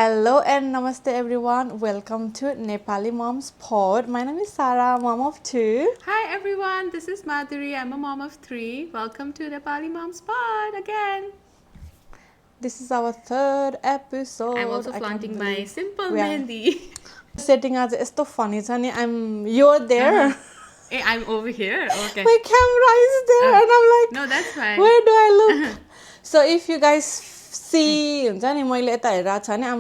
Hello and namaste everyone. Welcome to Nepali Mom's Pod. My name is Sara, mom of two. Hi everyone, this is Madhuri. I'm a mom of 3. Welcome to Nepali Mom's Pod again. This is our third episode. I'm also flaunting my simple mehendi. Setting as esto funny chani. You're there. Hey, I'm over here. Okay. My camera is there and I'm like, No, that's fine. where do I look? So if you guys see, I'm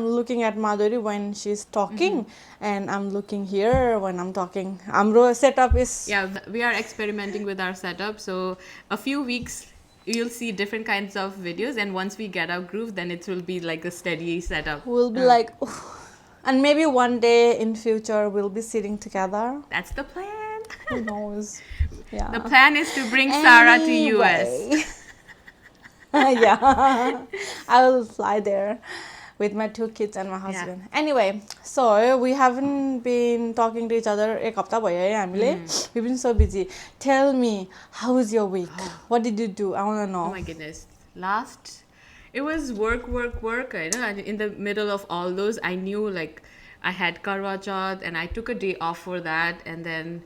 looking at Madhuri when she's talking and I'm looking here when I'm talking. Our setup is... Yeah, we are experimenting with our setup. So a few weeks you'll see different kinds of videos, and once we get our groove, then it will be like a steady setup. We'll be like, and maybe one day in future we'll be sitting together. That's the plan. Who knows? Yeah. The plan is to bring Sara to US. Yeah, I will fly there with my 2 kids and my husband. Anyway, so we haven't been talking to each other ek hafta bhayo hai हामीले. We've been so busy. Tell me, how was your week? What did you do? I want to know. Oh my goodness. It was work. And in the middle of all those, I knew like I had Karwa Chauth and I took a day off for that. And then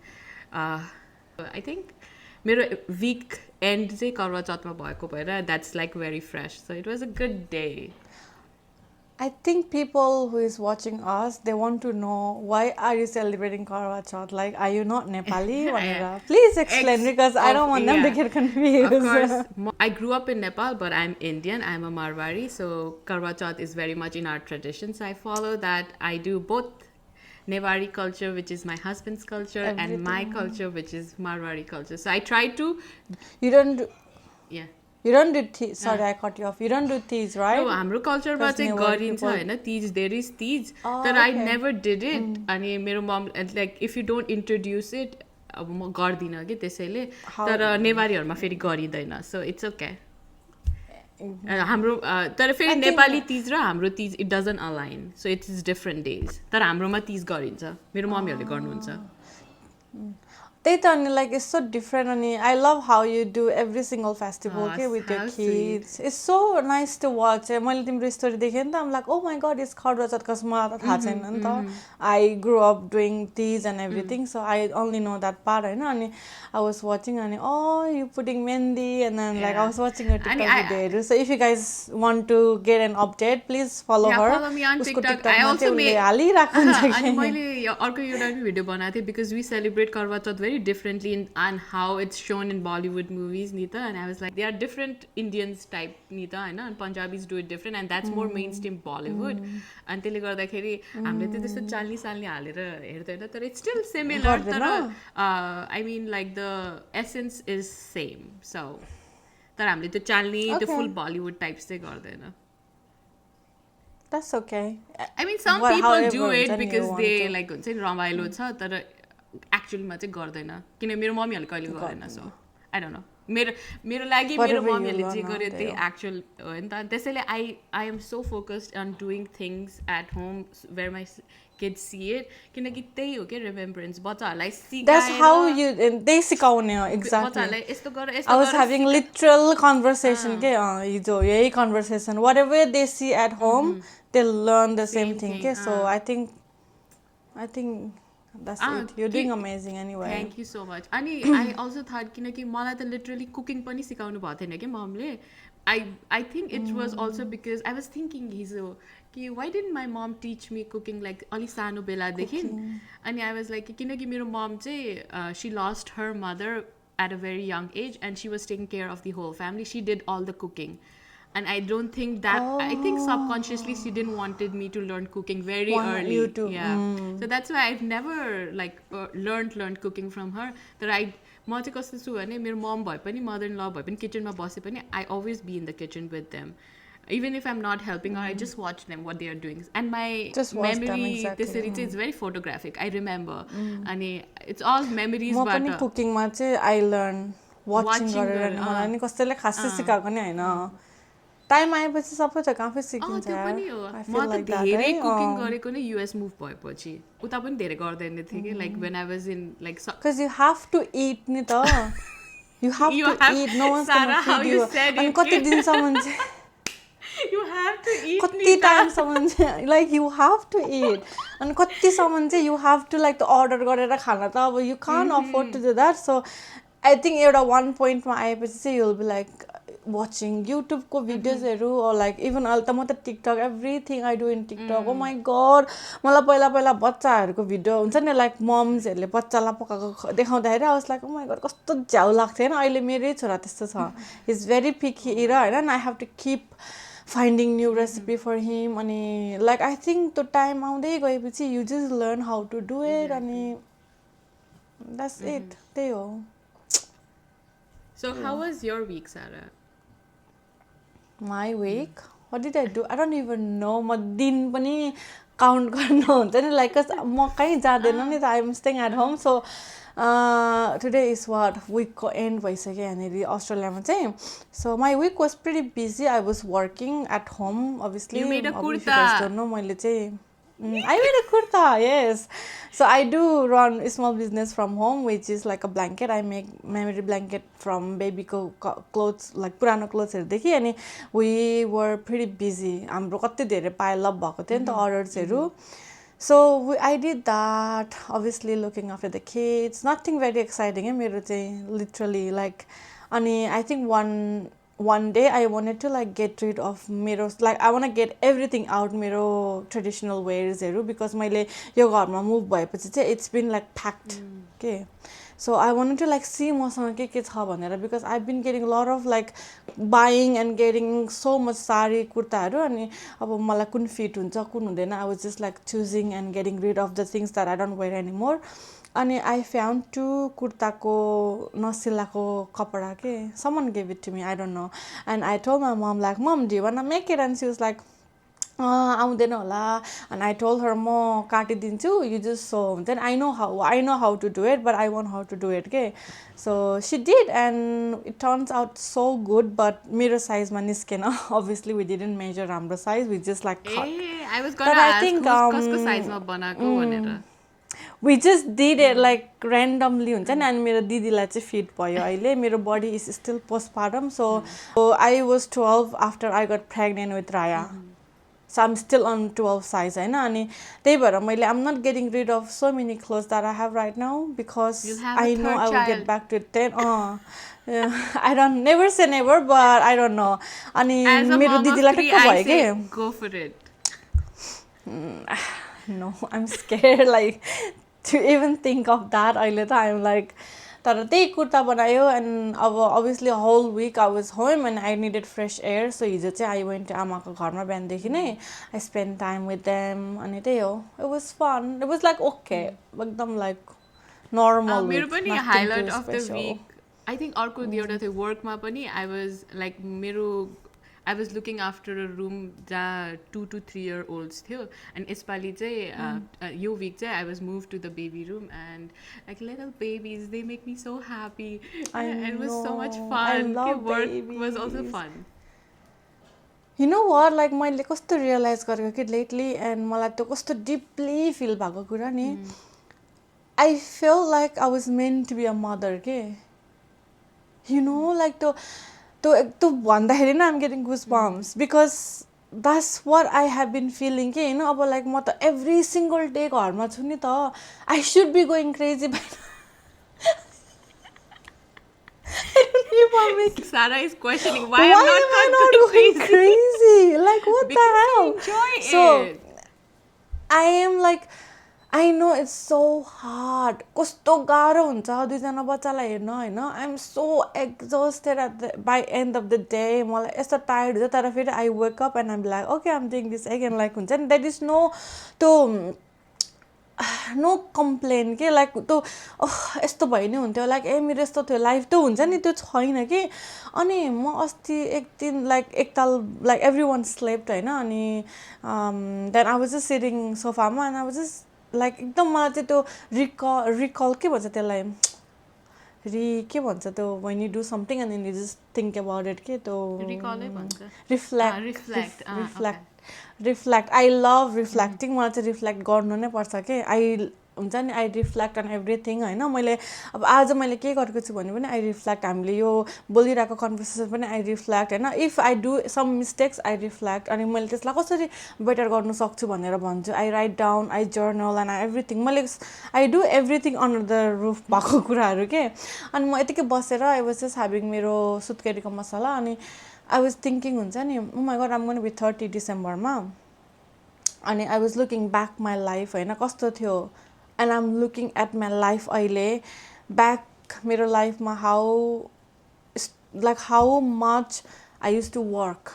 I think मेरो week end चाहिँ Karwa Chauth मा भएको भएर that's like very fresh. So it was a good day. I think people who is watching us, they want to know, why are you celebrating Karwa Chauth? Like, are you not Nepali? Please explain, because I don't want them to get confused. Of course. I grew up in Nepal, but I'm Indian. I'm a Marwari. So Karwa Chauth is very much in our traditions. I follow that. I do both Nepali culture, which is my husband's culture, and my culture, which is Marwari culture. So I try to... You don't do... Yeah. You don't do Teej. Sorry, I cut you off. You don't do Teej, right? No, हाम्रो कल्चरमा चाहिँ गरिन्छ हैन Teej there is Teej तर I never did it अनि मेरो मम like if you don't introduce it अब म गर्दिनँ कि त्यसैले तर नेवारीहरूमा फेरि गरिँदैन सो इट्स ओके हाम्रो तर फेरि नेपाली तीज र हाम्रो Teej it doesn't align so it is different days तर हाम्रोमा तीज गरिन्छ मेरो मम्मीहरूले गर्नुहुन्छ त्यही त अनि लाइक इट्स सो डिफरेन्ट अनि I love how you do every single festival के with your kids it's so nice to watch मैले तिम्रो स्टोरी देखेँ नि त um like oh my god it's खड्रो चट कस मलाई त थाहा छैन नि त I grow up doing Teej and everything so I only know that part होइन अनि आई वाज वाचिङ अनि you putting mehndi and then like I was watching your TikTok भिडियोहरू so if you guys want to get an update please follow her उसको टिकटकमा चाहिँ उसले हालिरहेको हुन्छ अनि मैले अर्को एउटा भिडियो बनाएको थिएँ because we celebrate Karva Chauth very differently on how it's shown in Bollywood movies, Nita, and I was like, they are different Indians type, Nita, and Punjabis do it different, and that's more mainstream Bollywood. And त्यसले गर्दाखेरि हामीले त त्यस्तो चाल्नी साल्नी हालेर हेर्दैन तर it's still similar तर I mean like the essence is same. So तर हामीले त्यो चाल्नी त्यो full Bollywood types चाहिँ गर्दैन. That's okay. I mean some people do it because they like हुन्छ नि रमाइलो छ तर एक्चुअलीमा चाहिँ गर्दैन किन मेरो मम्मीहरूले कहिले गर्दैन सो आई डोन्ट नो मेरो लागि मेरो मम्मीहरूले जे गर्यो त्यही एक्चुअल हो नि त त्यसैले I am so focused on doing things at home where my kids see it किनकि त्यही हो कि रिमेम्बरेन्स बच्चाहरूलाई सिकाउने हो एक्ज्याक्टली यस्तो गर I was having literal conversation के हिजो यही conversation whatever they see at home they learn the same thing के so I think that's it. You're doing amazing anyway. Thank you so much. अनि I also thought किनकि मलाई त literally cooking पनि सिकाउनु भएको थिएन कि ममले I think it was also because I was thinking कि why didn't my mom teach me cooking like अलि सानो बेलादेखि अनि I was like किनकि मेरो mom चाहिँ she lost her mother at a very young age and she was taking care of the whole family. She did all the cooking. And I don't think that I think subconsciously she didn't wanted me to learn cooking very early. You too. Yeah. So that's why I've never like learned cooking from her. That म चाहिँ कस्तो छु भने मेरो मम भए पनि mother in ल भए पनि किचनमा बसे पनि I always be in the kitchen with them even if I'm not helping her, I just watch them what they are doing and my memory त्यसरी चाहिँ it's very photographic. I remember अनि it's all memories म पनि कुकिङमा चाहिँ I learn watching गरेर मलाई नि कसैले खासै सिकाएको नि हैन टाइम आएपछि सबै त आफै सिकिन्छ त्यो पनि हो म त धेरै कुकिङ गरेको नै युएस मुभ भएपछि उता पनि धेरै गर्दैन थिएँ कि like when I was in like because you have to eat नि त you have to eat no wants to feed you अनि कति दिनसम्म चाहिँ You have to eat, कति Nita. टाइमसम्म चाहिँ like you have to eat अनि कतिसम्म चाहिँ you have to like order गरेर खान त अब you can afford to do that so I think एउटा वान पोइन्टमा आएपछि चाहिँ you will be like watching युट्युबको भिडियोजहरू लाइक इभन अहिले त म त TikTok everything I do in TikTok oh my god मलाई पहिला पहिला बच्चाहरूको भिडियो हुन्छ नि लाइक मम्सहरूले बच्चालाई पकाएको देखाउँदाखेरि I was like oh my god कस्तो झ्याउ लाग्थ्यो होइन अहिले मेरै छोरा त्यस्तो छ इज भेरी पिकी इरा होइन I have to keep finding new recipe for him अनि लाइक आई थिङ्क त्यो टाइम आउँदै गएपछि you just learn how to do it अनि द्याट्स इट त्यही हो So how was your week, Sara? My week? What did I do? I don't even know. म दिन पनि काउन्ट गर्नु हुन्छ नि लाइक म कहीँ जाँदैन नि त I am staying at home so today is what विकको एन्ड भइसक्यो यहाँनिर अस्ट्रेलियामा चाहिँ so my week was pretty busy I was working at home obviously मैले चाहिँ I made a kurta, yes. So I do run a small business from home, which is like a blanket. I make memory blanket from baby clothes, like purano clothes. And we were pretty busy. हाम्रो कति धेरै pile up भएको थियो नि त orders. So I did that. Obviously looking after the kids. Nothing very exciting. मेरो चाहिँ literally like, अनि I think one day I wanted to like get rid of मेरो like I want to get everything out मेरो traditional wears because मैले यो घरमा move भएपछि चाहिँ it's been like packed okay so I wanted to like see मसँग के छ भनेर because I've been getting a lot of like buying and getting so much sari कुर्ताहरू अनि अब मलाई कुन fit हुन्छ कुन हुँदैन I was just like choosing and getting rid of the things that I don't wear anymore अनि I found two कुर्ताको नसिलाको कपडा के someone gave it to me I don't know and I told my mom like mom do you want to make it and she was like आउँदैन होला and I told her म काटिदिन्छु you just sew then I know how to do it but I want how to do it के so she did and it turns out so good but मेरो साइजमा निस्केन obviously we didn't measure हाम्रो size we just like cut I was gonna ask कसको साइजमा बनाएको भनेर we just did it like randomly हुन्छ नि अनि मेरो दिदीलाई चाहिँ फिट भयो अहिले मेरो body is still postpartum so I was 12 after I got pregnant with Raya so I'm still on 12 size हैन अनि त्यही भएर मैले I'm not getting rid of so many clothes that I have right now because I know I will get back to 10 I don't never say never but I don't know अनि मेरो दिदीलाई टक्क भयो के go for it no I'm scared like to even think of that अहिले त I'm like तर त्यही कुर्ता बनायो and अब obviously a whole week I was home and I needed fresh air so हिजो चाहिँ I went to आमाको घरमा बिहानदेखि नै I spent time with them अनि त्यही हो it was fun it was like okay एकदम like normal मेरो week पनि highlight of the week I think अर्को एउटा थियो वर्कमा पनि I was like मेरो I was looking after a room जहाँ 2 to 3 year olds थियो and यसपालि चाहिँ यो week चाहिँ I was moved to the baby room and like little babies they make me so happy and it was so much fun work babies. Was also fun you know what like मैले कस्तो realize गरेको कि lately and मलाई त्यो कस्तो deeply feel भएको कुरा नि I felt like I was meant to be a mother के you know like to भन्दाखेरि नै I'm getting goosebumps because that's what I have been feeling के you know अब like म त every single day घरमा छु नि त I should be going crazy by Sara is questioning why I'm not going crazy like what because the hell enjoy so it. I am like I know it's so hard कस्तो गाह्रो हुन्छ दुईजना बच्चालाई हेर्न हैन I am so exhausted by end of the day मलाई यस्तो tired हुन्छ तर फेरि I wake up and I'm like okay I'm doing this again like हुन्छ नि there is no complain के like त्यो यस्तो भइ नै हुन्थ्यो like ए मेरो यस्तो थियो लाइफ त हुन्छ नि त्यो छैन के अनि म अस्ति एक दिन like एकताल like everyone slept हैन अनि then I was just sitting सोफामा and I was just like एकदम मलाई चाहिँ त्यो recall के भन्छ त्यसलाई के भन्छ त्यो when you do something and then you just think about it के त्यो recall नै भन्छ reflect I love reflecting मलाई चाहिँ reflect गर्नु नै पर्छ के हुन्छ नि आई रिफ्लेक्ट अन एभ्रिथिङ होइन मैले अब आज मैले के गरेको छु भने पनि आई रिफ्लेक्ट हामीले यो बोलिरहेको कन्भर्सेसन पनि आई रिफ्लेक्ट होइन if I do some mistakes I reflect अनि मैले त्यसलाई कसरी बेटर गर्नु सक्छु भनेर भन्छु I write down I journal and everything मैले I do everything under the roof भएको कुराहरू के अनि म यतिकै बसेर आई वाज जस्ट ह्याभिङ मेरो सुत्केरीको मसला अनि आई वाज थिङ्किङ हुन्छ नि my god I'm gonna be 30 डिसेम्बरमा अनि I was looking back my life होइन कस्तो थियो and I am looking at my life अहिले ब्याक मेरो लाइफमा how much I used to work.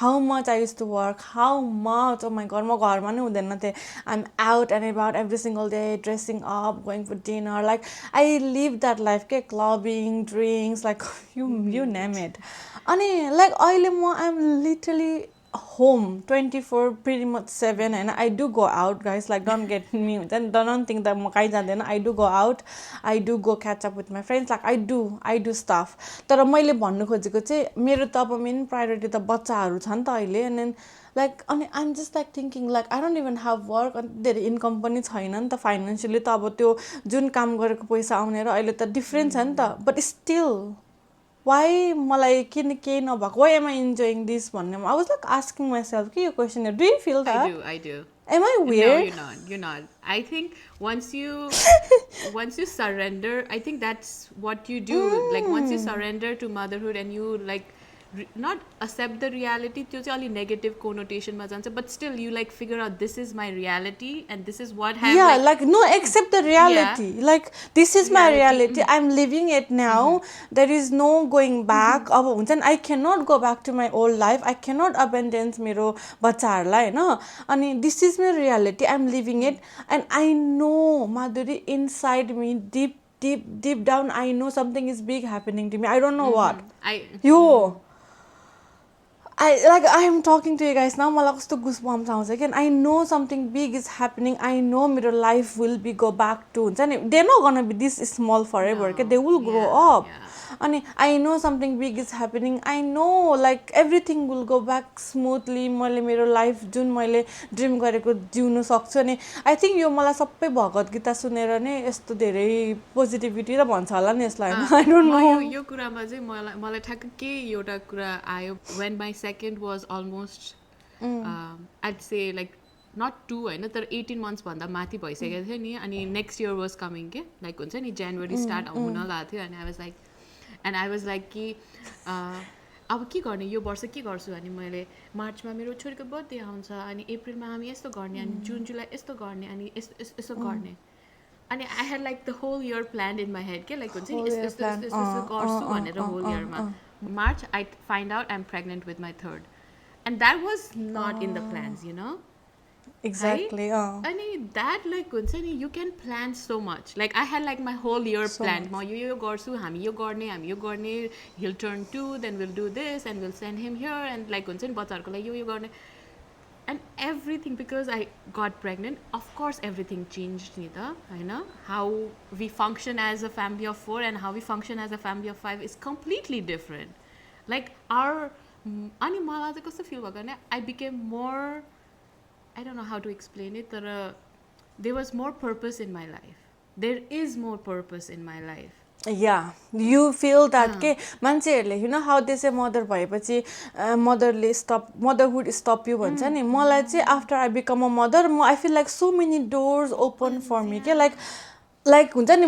How much I used to work. How much. Oh my god, म घरमा नै हुँदैन थिएँ. I'm out and about every single day, dressing up, going for dinner. Like, I lived that life, के clubbing, drinks, like, you name it. अनि, like, अहिले म I'm literally home 24 pretty much 7 and I do go out, guys, like don't get me then don't think that म कहीँ जाँदैन. I do go out, I do go catch up with my friends, like I do stuff. तर मैले भन्नु खोजेको चाहिँ मेरो त अब मेन प्रायोरिटी त बच्चाहरू छ नि त अहिले and then like अनि I'm just like thinking like I don't even have work अनि धेरै इन्कम पनि छैन नि त फाइनान्शियली त अब त्यो जुन काम गरेको पैसा आउने र अहिले त डिफरेन्ट छ नि त but still why मलाई किन केही नभएको why am I enjoying this भन्ने I was like asking myself के यो question do you feel that I do am I weird no you're not I think once you surrender I think that's what you do like once you surrender to motherhood and you like not accept the reality त्यो चाहिँ अलि negative connotation मा जान्छ but still you like figure out this is my reality and this is what have yeah like no accept the reality like this is my reality I'm living it now there is no going back अब हुन्छ नि I cannot go back to my old life I cannot abandon मेरो बच्चाहरूलाई हैन अनि this is my reality I'm living it and I know Madhuri inside me deep down I know something is big happening to me I don't know what I am talking to you guys now मलाई कस्तो goosebumps आउँछ के I know something big is happening I know मेरो life will be go back to हुन्छ नि they're not gonna be this small forever के they will grow up अनि I know something big is happening I know like everything will go back smoothly मैले मेरो life जुन मैले dream गरेको जिउन सक्छु अनि I think यो मलाई सबै भगवत गीता सुनेर नै यस्तो धेरै पोजिटिभिटी र भन्छ होला नि यसलाई I don't know यो कुरामा चाहिँ मलाई ठ्याक्क के एउटा कुरा आयो when my second was almost I'd say like not 2 हैन तर 18 months भन्दा माथि भइसकेको थियो नि अनि next year was coming के like हुन्छ नि January start हुन लाग्यो थियो अनि I was like कि अब के गर्ने यो वर्ष के गर्छु अनि मैले मार्चमा मेरो छोरीको बर्थडे आउँछ अनि अप्रिलमा हामी यस्तो गर्ने अनि जुन जुलाई यस्तो गर्ने अनि यस्तो गर्ने अनि I had like the whole year planned in my head के like हुन्छ नि यस्तो गर्छु भनेर whole year मा March I find out I'm pregnant with my third and that was not in the plans you know exactly अनि that like हुन्छ नि you can plan so much like I had like my whole year planned म यो गर्छु हामी यो गर्ने he'll turn 2 then we'll do this and we'll send him here and like हुन्छ नि बच्चाहरुको लागि यो गर्ने and everything because I got pregnant of course everything changed नि त हैन how we function as a family of 4 and how we function as a family of 5 is completely different like our अनि मलाई चाहिँ कस्तो feel भएको भने I became more I don't know how to explain it but there was more purpose in my life there is more purpose in my life yeah you feel that के मान्छेहरुले you know how they say mother भएपछि motherhood stop you भन्छ नि मलाई चाहिँ after I become a mother I feel like so many doors open for me के like हुन्छ नि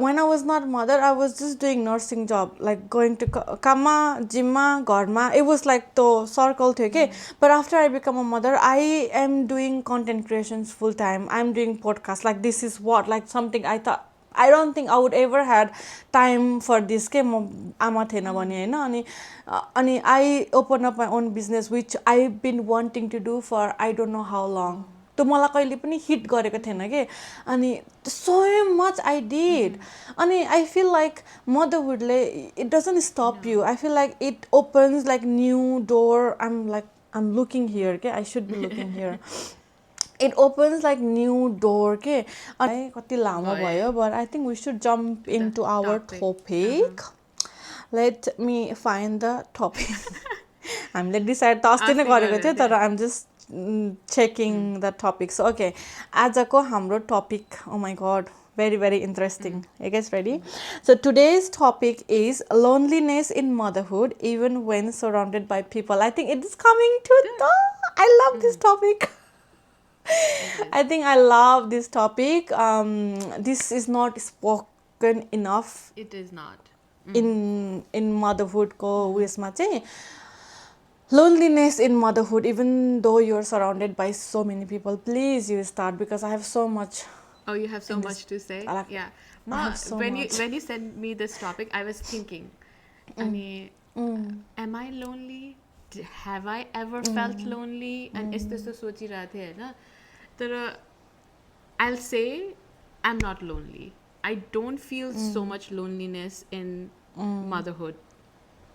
when I was not mother I was just doing nursing job like going to काममा जिममा घरमा it was like the circle थियो के but after I become a mother I am doing content creations full time I'm doing podcast like this is what like something I thought I don't think I would ever had time for this के म आमा थिएन भने हैन अनि I open up my own business which I've been wanting to do for I don't know how long तो मलाई कहिले पनि हिट गरेको थिएन के अनि so much I did अनि I feel like motherhood it doesn't stop you I feel like it opens like new door I'm looking here के I should be looking here it opens like new door के अनि कति लामो भयो but I think we should jump into our topic let me find the topic हामीले decide त अस्ति नै गरेको थियो तर I'm just checking the topic. So, okay, आजको हाम्रो topic, oh my god, very, very interesting. You guys ready? So, today's topic is loneliness in motherhood, even when surrounded by people. I think it is coming to the. I love this topic. I think I love this topic. This is not spoken enough. It is not. In motherhood ko uesma चाहिँ loneliness in motherhood, even though you're surrounded by so many people. Please, you start because I have so much. Oh, you have so much to say. Yeah. I have so much. When you sent me this topic, I was thinking, am I lonely? Have I ever felt lonely? And is this सोचिरहेको थिएँ हैन तर I'll say I'm not lonely. I don't feel so much loneliness in motherhood.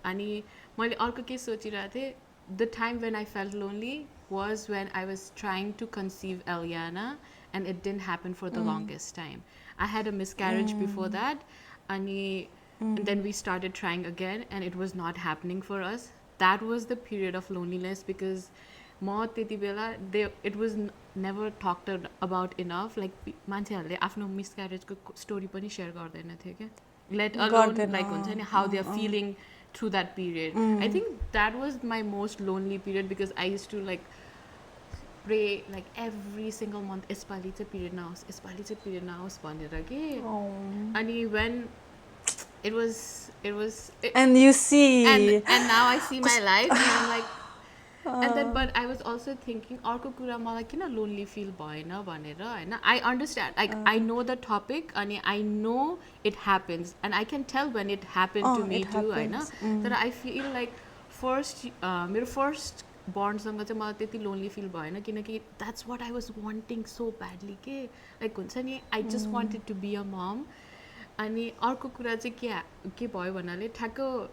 अनि मैले अर्को के सोचिरहेको थिएँ the time when I felt lonely was when I was trying to conceive Eliana and it didn't happen for the longest time. I had a miscarriage before that and then we started trying again and it was not happening for us. That was the period of loneliness because it was never talked about enough. Like मान्छेहरूले आफ्नो मिसक्यारेजको story पनि share गर्दैन थियो के let alone like how they are feeling through that period. I think that was my most lonely period because I used to like pray like every single month यसपालि चाहिँ period नहोस् भनेर के अनि when it was and you see and now I see my life and I'm like and then but I was also thinking अर्को कुरा मलाई किन lonely feel भएन भनेर हैन I understand like I know the topic and I know it happens and I can tell when it happened to me too हैन तर I feel like मेरो first born सँग चाहिँ मलाई त्यति lonely feel भएन किनकि that's what I was wanting so badly के like हुन्छ नि I just wanted to be a mom अनि अर्को कुरा चाहिँ के भयो भन्नाले ठ्याक्क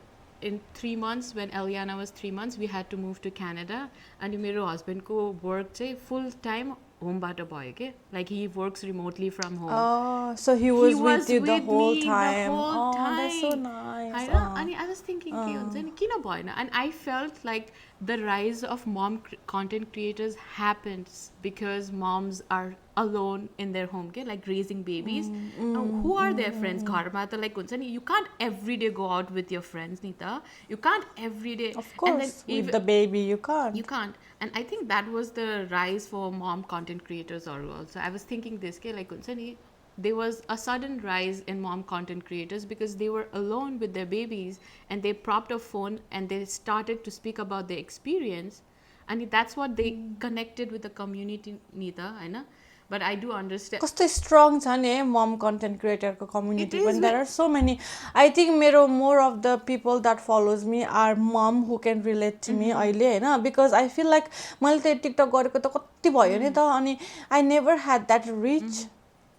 in 3 months when Eliana was 3 months we had to move to Canada and मेरो husband को work चाहिँ full time home बाट भयो के like he works remotely from home. Oh, so he was with you the whole time. Oh, that's so nice. And I was thinking के हुन्छ नि किन भएन and I felt like the rise of mom content creators happens because moms are alone in their home के like raising babies. Who are their friends घरमा त like हुन्छ नि you can't every day go out with your friends नि त you can't every day of course and then with the baby you can't and I think that was the rise for mom content creators also. I was thinking this ke like huncha ni there was a sudden rise in mom content creators because they were alone with their babies and they propped a phone and they started to speak about their experience and that's what they connected with the community nita हैन but I do understand कस्तो strong छ नि mom content creator को community when there are so many I think मेरो more of the people that follows me are mom who can relate to me अहिले हैन because I feel like मैले त TikTok गरेको त कति भयो नि त अनि I never had that reach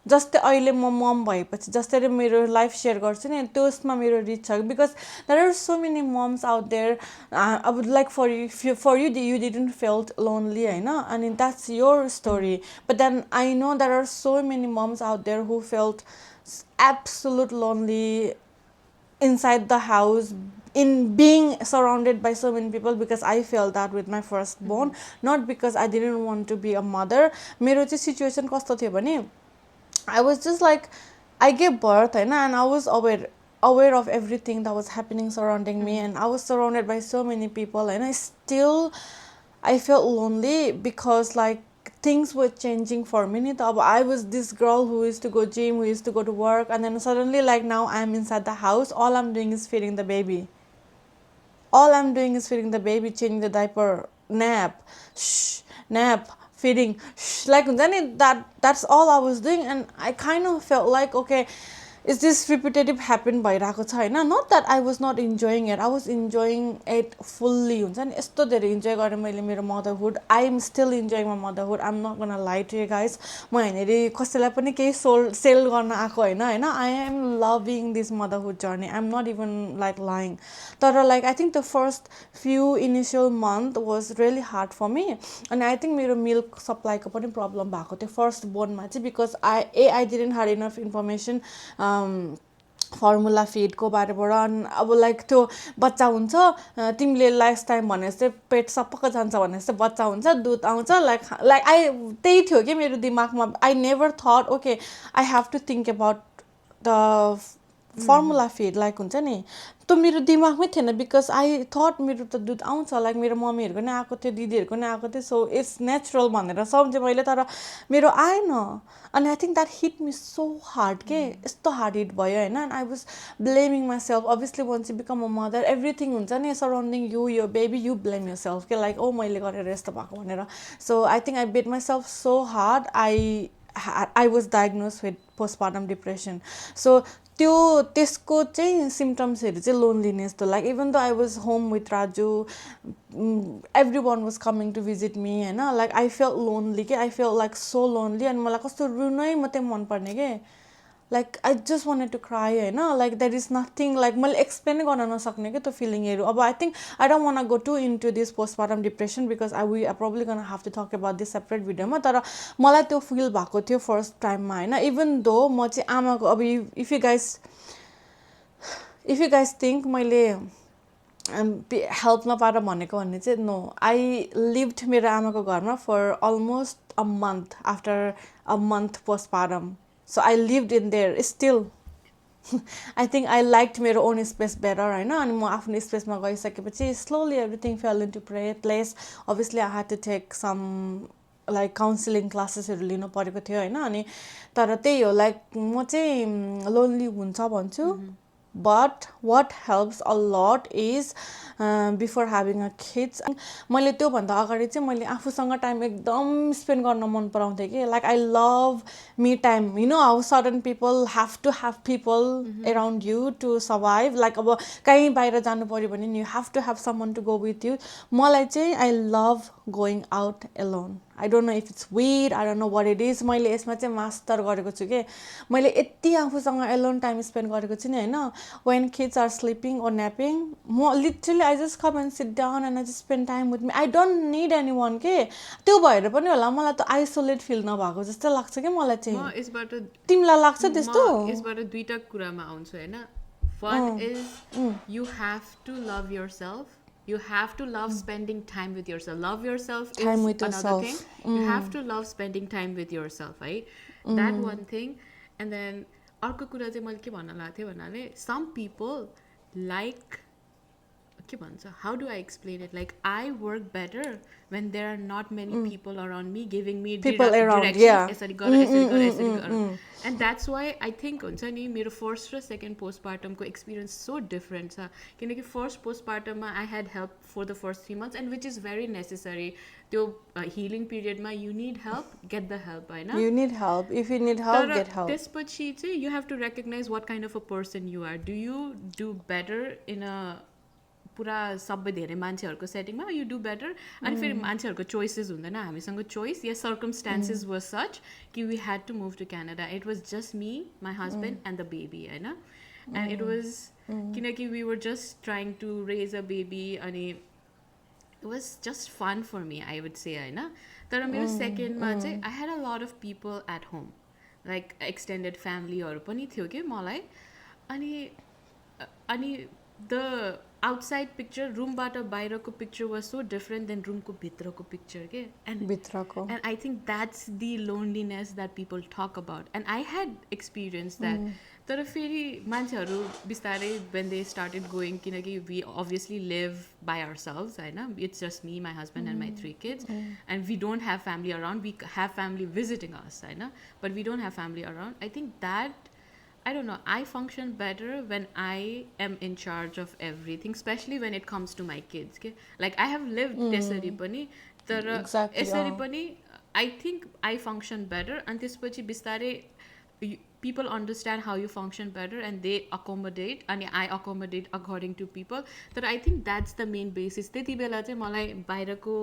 जस्तै अहिले म मम भएपछि जस्तै मेरो लाइफ शेयर गर्छु नि त्यसमा मेरो रिच छ because there are so many moms out there I would like for you you didn't felt lonely हैन and that's your story but then I know there are so many moms out there who felt absolute lonely inside the house in being surrounded by so many people because I felt that with my firstborn not because I didn't want to be a mother मेरो चाहिँ situation कस्तो थियो भने I was just like I gave birth and I was aware of everything that was happening surrounding me and I was surrounded by so many people and I felt lonely because like things were changing for me. I was this girl who used to go gym, who used to go to work and then suddenly like now I'm inside the house all I'm doing is feeding the baby. All I'm doing is feeding the baby, changing the diaper, nap, feeding like then that's all I was doing and I kind of felt like okay is this repetitive happen bhayirako cha हैन not that I was not enjoying it I was enjoying it fully हुन्छ नि यस्तो धेरै enjoy गरे मैले मेरो motherhood I am still enjoying my motherhood I'm not going to lie to you guys म Henry कसैलाई पनि केही सेल गर्न आको हैन I am loving this motherhood journey I'm not even like lying तर like I think the first few initial month was really hard for me and I think मेरो milk supply को पनि problem भएको थियो first born मा चाहिँ because I didn't have enough information formula फिडको बारेबाट अनि अब लाइक त्यो बच्चा हुन्छ तिमीले लास्ट टाइम भने जस्तै पेट सपक्क जान्छ भने जस्तै बच्चा हुन्छ दुध आउँछ लाइक लाइक त्यही थियो कि मेरो दिमागमा I never thought okay I have to think about the formula feed like हुन्छ नि त्यो मेरो दिमागमै थिएन बिकज आई थट मेरो त दुध आउँछ लाइक मेरो मम्मीहरूको नै आएको थियो दिदीहरूको नै आएको थियो सो इट्स नेचुरल भनेर सम्झेँ मैले तर मेरो आएन अनि I think that hit me so hard के यस्तो हार्ड हिट भयो होइन and I was blaming myself obviously once you become a mother everything हुन्छ नि सराउन्डिङ यु यो baby you blame yourself के लाइक ओ मैले गरेर यस्तो भएको भनेर so I think I bet myself so hard I was diagnose with postpartum depression सो त्यसको चाहिँ सिम्टम्सहरू चाहिँ लोनलिनेस त like even the I was home with Raju everyone was coming to visit me होइन लाइक आई फेल लोनली के I felt like so lonely अनि मलाई कस्तो रुनै मात्रै मनपर्ने के like I just wanted to cry होइन like that is nothing like मैले एक्सप्लेनै गर्न नसक्ने क्या त्यो फिलिङहरू अब I think I don't want go to into this postpartum depression because we are probably gun have to talk about this separate भिडियोमा तर मलाई त्यो फिल भएको थियो फर्स्ट टाइममा होइन इभन दो म चाहिँ आमाको अब इफ यु गाइज थिङ्क मैले हेल्प नपाएर भनेको भन्ने चाहिँ नो आई लिभड मेरो आमाको घरमा for almost a month after a month postpartum so I lived in there still I think I liked मेरो ओन स्पेस बेटर होइन अनि म आफ्नो स्पेसमा गइसकेपछि slowly everything fell into place obviously I had to take some like counselling क्लासेसहरू लिनु परेको थियो होइन अनि तर त्यही हो लाइक म चाहिँ लोन्ली हुन्छ भन्छु but what helps a lot is before having a kids मैले त्योभन्दा अगाडि चाहिँ मैले आफूसँग टाइम एकदम स्पेन्ड गर्न मन पराउँथेँ कि like I love me time you know how certain people have to have people around you to survive like अब कहीँ बाहिर जानु पऱ्यो भने you have to have someone to go with you मलाई चाहिँ I love going out alone I don't know if it's weird I don't know what it is मैले यसमा चाहिँ मास्टर गरेको छु कि मैले यति आफूसँग एलोन टाइम स्पेन्ड गरेको छु नि होइन when kids are sleeping or napping literally I just come and sit down and I just spend time with me I don't need anyone के त्यो भएर पनि होला मलाई त आइसोलेट फिल नभएको जस्तो लाग्छ कि मलाई चाहिँ तिमीलाई लाग्छ त्यस्तो यसबाट दुईटा कुरामा आउँछ हैन one is you have to love yourself you have to love spending time with yourself love yourself is another thing you have to love spending time with yourself right that one thing and then अर्को कुरा चाहिँ मैले के भन्न लागेको थिएँ भन्नाले some people like के भन्छ how do I explain it like I work better when there are not many people around me giving me directions यसरी गर यसरी गर and that's why I think हुन्छ नि मेरो फर्स्ट र सेकेन्ड पोस्टपार्टमको एक्सपिरियन्स सो डिफरेन्ट छ किनकि फर्स्ट पोस्टपार्टममा I had help for the first 3 months and which is very necessary त्यो हिलिङ पिरियडमा you need help get the help होइन you need help if you need help get help त्यसपछि चाहिँ you have to recognise what kind of a person you are do you do better in a पुरा सबै धेरै मान्छेहरूको सेटिङमा you do better अनि फेरि मान्छेहरूको चोइसेस हुँदैन हामीसँग चोइस या सर्कमस्टान्सेस वाज सच कि we had to move to Canada it was just me my husband and the baby होइन एन्ड इट वाज किनकि we were just trying to raise a baby अनि it was just fun for me I would say होइन तर मेरो सेकेन्डमा चाहिँ I had a lot of people at home like extended फ्यामिलीहरू पनि थियो कि मलाई अनि द outside picture रूमबाट बाहिरको picture was so different than रूमको भित्रको picture के and I think that's the loneliness that people talk about and I had experienced that तर फेरि मान्छेहरू बिस्तारै when they started going किनकि we obviously live by ourselves होइन it's just me my husband and my 3 kids and we don't have family around we have family visiting us होइन but we don't have family around I think that I don't know, I function better when I am in charge of everything, especially when it comes to my kids. Okay? Like, I have lived यसरी पनि तर यसरी पनि I think I function better and त्यसपछि बिस्तारै people understand how you function better and they accommodate and I accommodate according to people तर I think that's the main basis त्यति बेला चाहिँ मलाई बाहिरको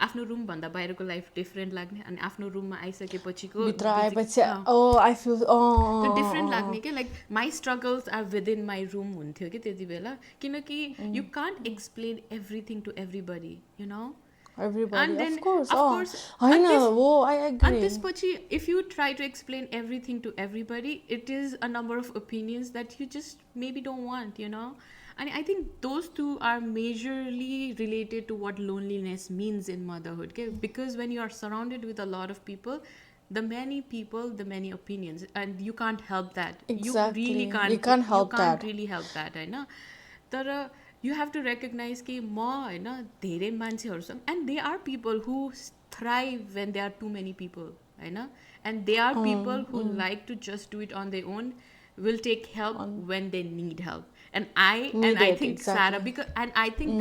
आफ्नो रुम भन्दा बाहिरको लाइफ डिफरेन्ट लाग्ने अनि आफ्नो रुममा आइसकेपछिको भित्र आएपछि I feel डिफरेन्ट लाग्ने के like my struggles are within my room हुन्थ्यो कि त्यति बेला किनकि you can't explain everything to everybody you know everybody, And then, of course. of Oh, course, I and this, know. Oh, I and this agree. pachi, if you try to explain everything to everybody, it is a number of opinions that you just maybe don't want, you know. And I think those two are majorly related to what loneliness means in motherhood. Okay? Because when you are surrounded with a lot of people, the many opinions, and you can't help that. You really Exactly. You can't. can't You help can't that. really help that, I know. तर you have to recognize कि म होइन धेरै मान्छेहरूसँग and there are people who thrive when there are too many people होइन and there are people who like to just do it on their own, will take help On when they need help. And I needed, think Sara, exactly. because and I think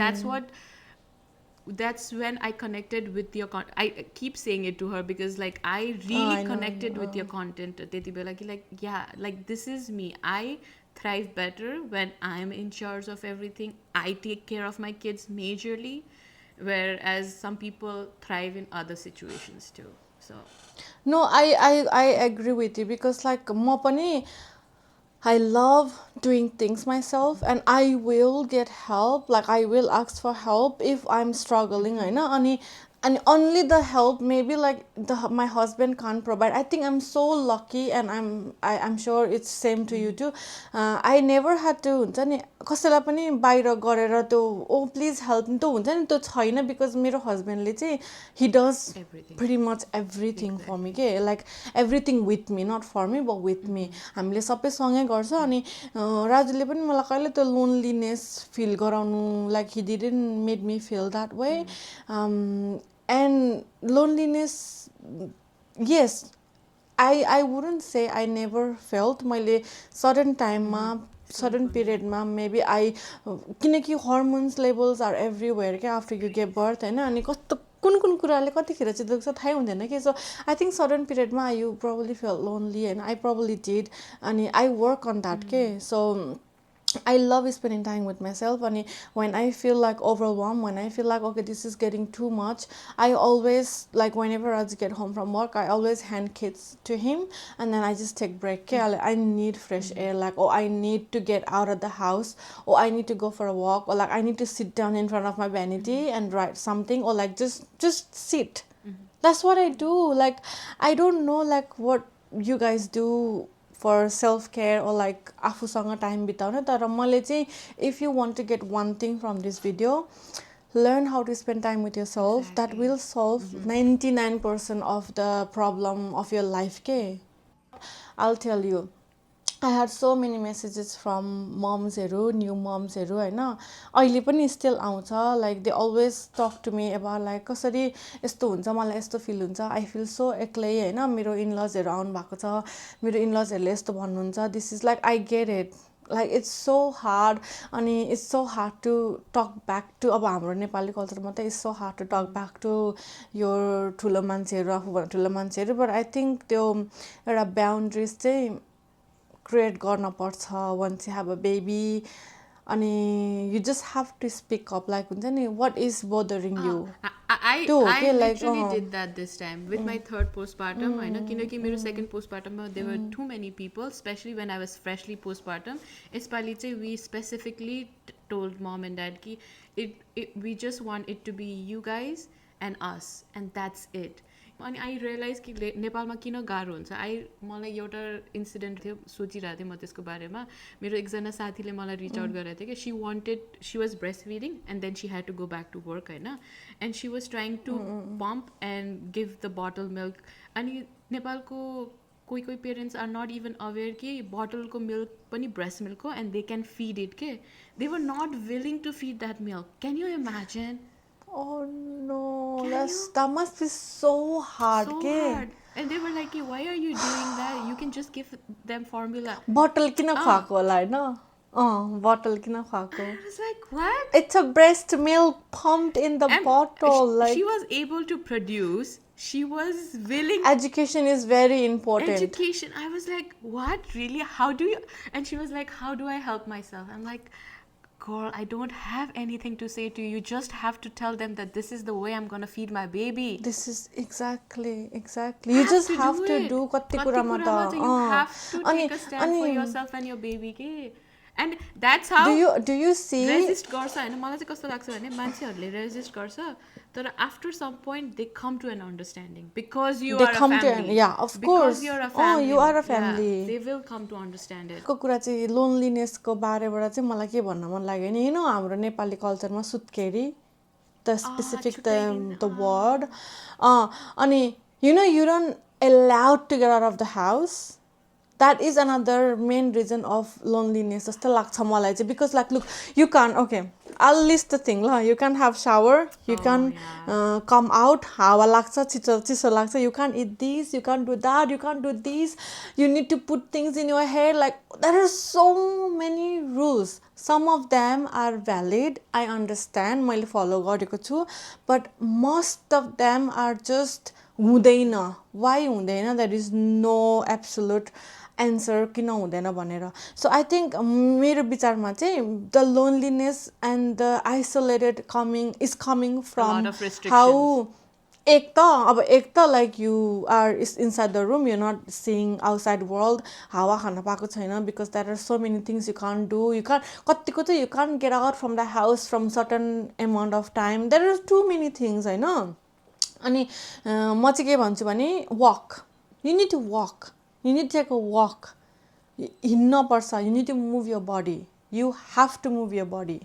that's when I connected with your I keep saying it to her because like I Oh, really I know. connected with your content त्यति बेला कि like yeah, like this is me. I thrive better when I'm in charge of everything. I take care of my kids majorly, whereas some people thrive in other situations too. So No, I agree with you because like म पनि I love doing things myself and I will get help, like I will ask for help if I'm struggling, होइन अनि and only the help maybe like my husband can't provide. I think I'm so lucky and I'm sure it's same to you too. I never had to हुन्छ नि कसैलाई पनि बाहिर गरेर त्यो ओ please help नि त हुन्छ नि त्यो छैन बिकज मेरो हस्बेन्डले चाहिँ he does everything. pretty much everything for me Exactly. के like everything with me, not for me but with me. हामीले सबै सँगै गर्छ अनि राजुले पनि मलाई कहिले त्यो लोनलिनेस फिल गराउनु like he didn't made me feel that way. And loneliness, yes, I wouldn't say I never felt. मैले sudden टाइममा sudden पिरियडमा maybe I किनकि hormones levels are everywhere क्या after you give birth होइन अनि कस्तो कुन कुन कुराले कतिखेर चाहिँ दुख्छ थाहै हुँदैन कि. So I think sudden पिरियडमा you probably felt lonely and I probably did अनि I work on that के. So I love spending time with myself and when I feel like overwhelmed, when I feel like okay this is getting too much, I always like whenever I get home from work I always hand kids to him and then I just take break. Okay? I need fresh air, like oh I need to get out of the house, or I need to go for a walk, or like I need to sit down in front of my vanity and write something, or like just sit. That's what I do. Like I don't know like what you guys do for self-care or like आफूसँग time बिताउन. तर मैले चाहिँ if you want to get one thing from this video, learn how to spend time with yourself. That Exactly. will solve 99% of the problem of your life के. I'll tell you, I had so many messages from momsहरू, new momsहरू होइन अहिले पनि still आउँछ. Like they always talk to me about like कसरी यस्तो हुन्छ, मलाई यस्तो फिल हुन्छ, I feel so एक्लै होइन. मेरो in-lawsहरू आउनु भएको छ, मेरो in-lawsहरूले यस्तो भन्नुहुन्छ. This is like I get it. Like it's so hard अनि it's so hard to talk back to अब हाम्रो नेपाली कल्चरमा त it's so hard to talk back to यो ठुलो मान्छेहरू, आफूभन्दा ठुलो मान्छेहरू. But I think त्यो एउटा boundaries चाहिँ create गर्न पर्छ once you have a baby. अनि you just have to speak up, like हुन्छ नि what is bothering you. I literally did that this time with my third postpartum. I know किनकि मेरो second postpartum there were too many people, especially when I was freshly postpartum. यसपालि चाहिँ we specifically told mom and dad कि we just want it to be you guys and us and that's it. अनि I realise कि नेपालमा किन गाह्रो हुन्छ. मलाई एउटा इन्सिडेन्ट थियो, सोचिरहेको थिएँ म त्यसको बारेमा. मेरो एकजना साथीले मलाई रिच आउट गरेको थियो कि she was breast feeding and then she had to go back to work होइन and she was trying to pump and give the bottle milk. अनि नेपालको कोही कोही parents are not even aware कि बोटलको मिल्क पनि ब्रेस्ट मिल्क हो and they can feed it के. They were not willing to feed that milk. Can you imagine? Oh no, that must be so hard. So hard. And they were like, why are you doing that? You can just give them formula. Bottle किन खुवाएको होला हैन? Bottle किन खुवाएको? I was like, what? It's a breast milk pumped in the bottle. Like she was able to produce. She was willing. Education is very important. Education. I was like, what? Really? How do you? And she was like, how do I help myself? I'm like, girl, I don't have anything to say to you. You just have to tell them that this is the way I'm going to feed my baby. This is exactly. You just have to do कति कुरामा त. You have to take a stand for yourself and your baby. And that's how do you see resist गर्छ होइन मलाई चाहिँ कस्तो लाग्छ भने मान्छेहरूले रेजिस्ट गर्छ तर after some point they come to an understanding because you they are a come to family yeah of course because you are a oh family you are a family they will come to understand it को कुरा चाहिँ लोनलीनेसको बारेबाट चाहिँ मलाई के भन्न मन लाग्यो नि हाम्रो नेपाली कल्चरमा सुत्केरी the specific the word अनि you don't allowed to get out of the house. That is another main reason of loneliness जस्तो लाग्छ मलाई चाहिँ because like look you can't okay I'll list the thing ल you can't have shower you can't come out हावा लाग्छ चिसो लाग्छ you can't eat this you can't do that you can't do this you need to put things in your hair like there are so many rules some of them are valid I understand मैले follow गरेको छु but most of them are just हुँदैन why हुँदैन there is no absolute answer किन हुँदैन भनेर so I think मेरो विचारमा चाहिँ the loneliness and the isolated is coming from how एक त like you are inside the room you're not seeing outside world हावा खान पाएको छैन because there are so many things you can't do you कतिको चाहिँ you can't get out from the house from certain amount of time there are too many things हैन अनि म चाहिँ के भन्छु भने walk you need to walk you need to take a walk हिँड्न पर्छ you need to move your body you have to move your body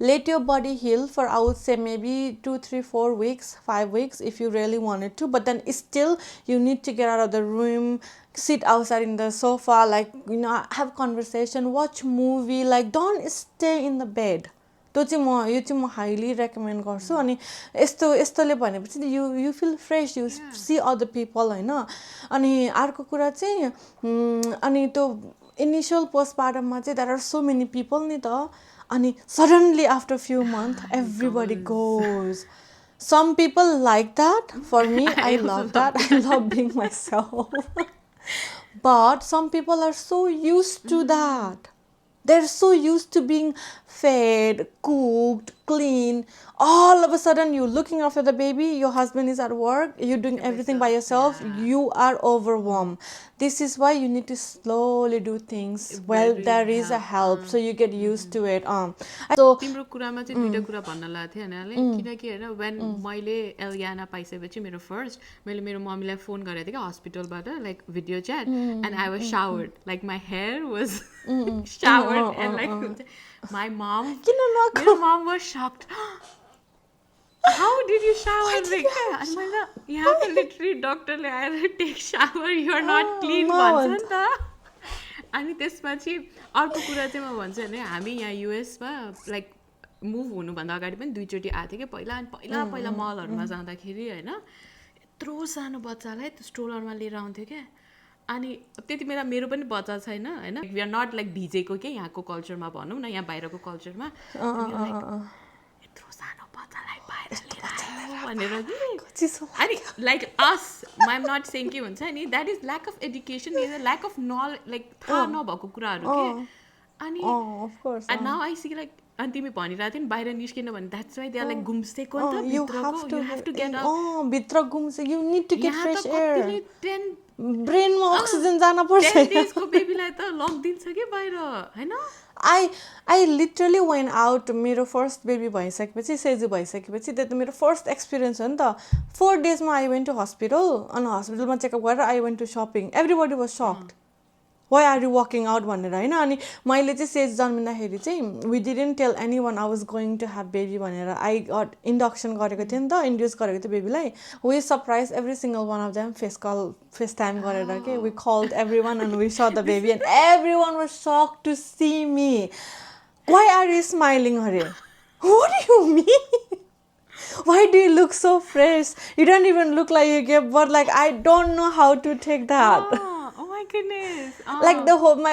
let your body heal for I would say maybe 2 3 4 weeks 5 weeks if you really wanted to but then still you need to get out of the room sit outside in the sofa like have conversation watch movie like don't stay in the bed यो चाहिँ म highly recommend गर्छु अनि यस्तोले भनेपछि you feel fresh you see other people हैन अनि अर्को कुरा चाहिँ अनि त्यो इनिशियल पोस्टपार्टममा चाहिँ there are so many people नि त अनि suddenly after few month everybody goes some people like that for me I love that I love being myself but some people are so used to that they're so used to being fed, cooked, clean. All of a sudden, you're looking after the baby, your husband is at work, you're doing everything by yourself, you are overwhelmed. This is why you need to slowly do things. Well, there is a help, so you get used to it. So, तिम्रो कुरामा चाहिँ दुईटा कुरा भन्न लाग्थ्यो हैन किनकि हैन when मैले एलियाना पाइसकेपछि मेरो फर्स्ट मैले मेरो मम्मीलाई फोन गरेको थिएँ हस्पिटलबाट like video chat and I was showered like my hair was showered and like my mom was shocked how did you shower like and my you have to literally doctor ले आएर take shower you are not clean भन्छ नि त अनि त्यसपछि अर्को कुरा चाहिँ म भन्छु हैन हामी यहाँ युएस मा लाइक मुभ हुनुभन्दा अगाडि पनि दुईचोटि आएको थियो कि पहिला मलहरुमा जाँदाखेरि हैन यत्रो सानो बच्चालाई त्यो स्ट्रोलरमा लिएर आउँथ्यो के अनि त्यति बेला मेरो पनि बच्चा छैन हैन वी आर नट लाइक भिजेको के यहाँको कल्चरमा भनौं न यहाँ बाहिरको कल्चरमा यत्रो सानो बच्चालाई बाहिर लिएर भनेर कि अनि like us I am not saying के हुन्छ नि that is lack of education is a lack of knowledge like थाहा नभएको कुराहरु के अनि of course and now I see like अनि तिमी भनिरहेको थियौ नि बाहिर निस्किन भने that's why they are like घुम्सेको नि त भित्रको you have to get out भित्र घुम्से you need to get fresh air कतिले 10 ब्रेनमा अक्सिजन जान पर्छ 10 डेजको बेबीलाई त लगिदिन्छ के बाहिर हैन I literally went out मेरो फर्स्ट बेबी भइसकेपछि सेजु भइसकेपछि त्यो त मेरो फर्स्ट एक्सपिरियन्स हो नि त 4 डेजमा I went to hospital अनि हस्पिटलमा चेकअप गरेर I went to shopping everybody was shocked why are you walking out भनेर हैन अनि मैले चाहिँ सेज जन्मिँदाखेरि चाहिँ we didn't tell anyone I was going to have baby भनेर I got induction गरेको थिएँ नि त इन्ड्युस गरेको थिएँ बेबीलाई we surprised every single one of them FaceTime गरेर के we called everyone and we saw the baby and everyone was shocked to see me why are you smiling hare what do you mean why do you look so fresh you don't even look like you gave birth like I don't know how to take that goodness like the whole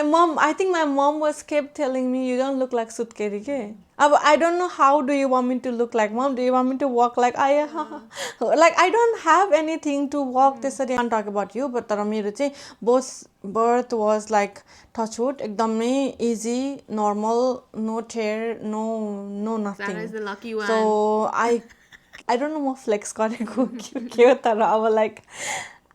I think my mom was kept telling me you don't look like sutkeri ke I don't know how do you want me to look like mom do you want me to walk like like I don't have anything to walk त्यसरी I'm talking about you but तर मेरो चाहिँ both birth was like touch wood एकदमै easy normal no tear no nothing Sara is the lucky one so I don't know what flex गरेको के हो तर अब like